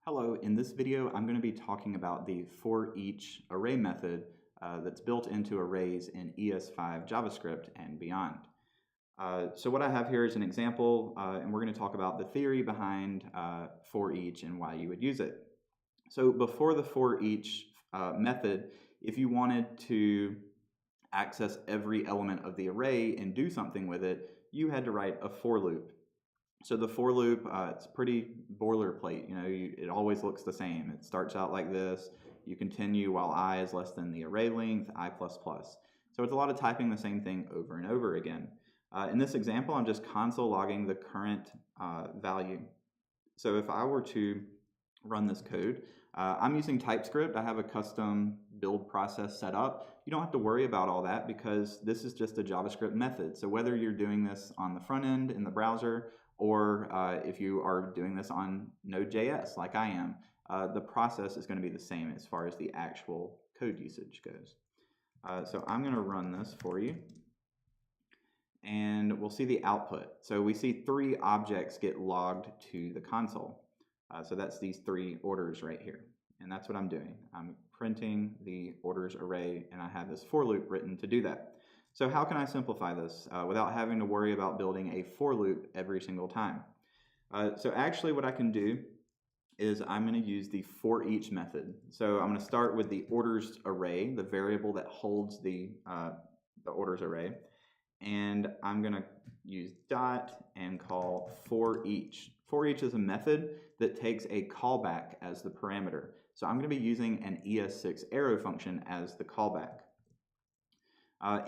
Hello, in this video I'm going to be talking about the forEach array method that's built into arrays in ES5 JavaScript and beyond. So what I have here is an example, and we're going to talk about the theory behind forEach and why you would use it. So before the forEach method, if you wanted to access every element of the array and do something with it, you had to write a for loop. So the for loop, it's pretty boilerplate. It always looks the same. It starts out like this. You continue while I is less than the array length, I++. So it's a lot of typing the same thing over and over again. In this example, I'm just console logging the current value. So if I were to run this code, I'm using TypeScript. I have a custom build process set up. You don't have to worry about all that because this is just a JavaScript method. So whether you're doing this on the front end in the browser or if you are doing this on Node.js like I am, the process is going to be the same as far as the actual code usage goes. So I'm going to run this for you, and we'll see the output. So we see 3 objects get logged to the console. So that's these 3 orders right here, and that's what I'm doing. I'm printing the orders array, and I have this for loop written to do that. So how can I simplify this without having to worry about building a for loop every single time? So actually what I can do is I'm going to use the forEach method. So I'm going to start with the orders array, the variable that holds the orders array, and I'm going to use dot and call forEach. forEach is a method that takes a callback as the parameter. So I'm going to be using an ES6 arrow function as the callback.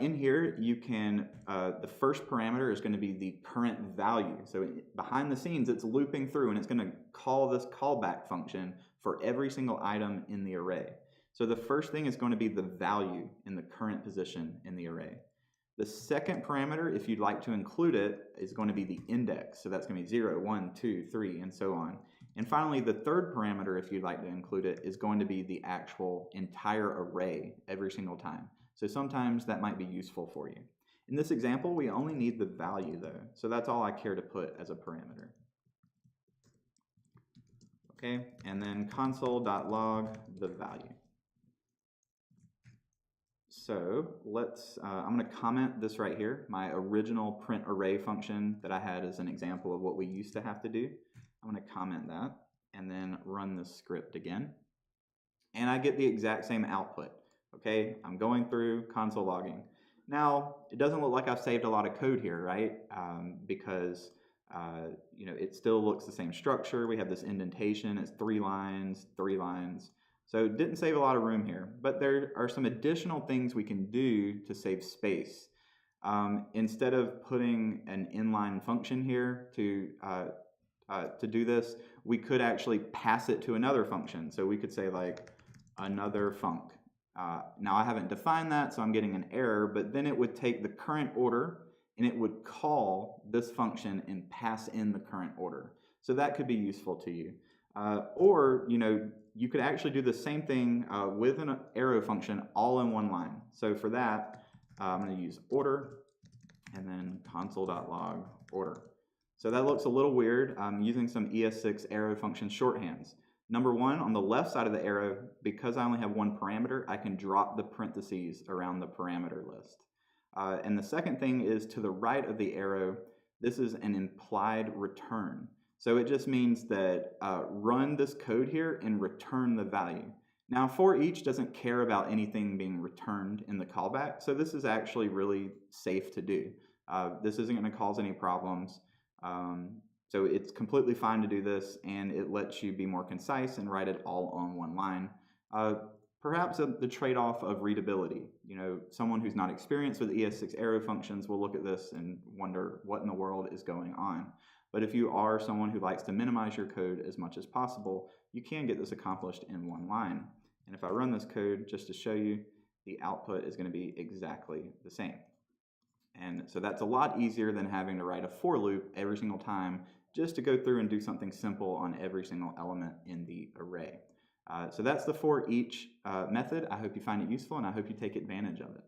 In here, you can, the first parameter is going to be the current value. So behind the scenes, it's looping through and it's going to call this callback function for every single item in the array. So the first thing is going to be the value in the current position in the array. The second parameter, if you'd like to include it, is going to be the index. So that's going to be 0, 1, 2, 3, and so on. And finally, the third parameter, if you'd like to include it, is going to be the actual entire array every single time. So sometimes that might be useful for you. In this example, we only need the value though. So that's all I care to put as a parameter. Okay, and then console.log the value. So let's, I'm going to comment this right here, my original print array function that I had as an example of what we used to have to do. I'm going to comment that and then run the script again. And I get the exact same output. Okay, I'm going through console logging. Now, it doesn't look like I've saved a lot of code here, right? Because it still looks the same structure. We have this indentation. It's 3 lines, 3 lines. So it didn't save a lot of room here. But there are some additional things we can do to save space. Instead of putting an inline function here to do this, we could actually pass it to another function. So we could say like another func. Now I haven't defined that, so I'm getting an error, but then it would take the current order and it would call this function and pass in the current order. So that could be useful to you. Or you could actually do the same thing with an arrow function all in one line. So for that, I'm going to use order and then console.log order. So that looks a little weird. I'm using some ES6 arrow function shorthands. Number 1, on the left side of the arrow, because I only have one parameter, I can drop the parentheses around the parameter list. And the second thing is to the right of the arrow, this is an implied return. So it just means that run this code here and return the value. Now forEach doesn't care about anything being returned in the callback, so this is actually really safe to do. This isn't going to cause any problems. So it's completely fine to do this, and it lets you be more concise and write it all on one line. Perhaps the trade-off of readability. Someone who's not experienced with ES6 arrow functions will look at this and wonder what in the world is going on. But if you are someone who likes to minimize your code as much as possible, you can get this accomplished in one line. And if I run this code just to show you, the output is going to be exactly the same. And so that's a lot easier than having to write a for loop every single time just to go through and do something simple on every single element in the array. So that's the forEach method. I hope you find it useful and I hope you take advantage of it.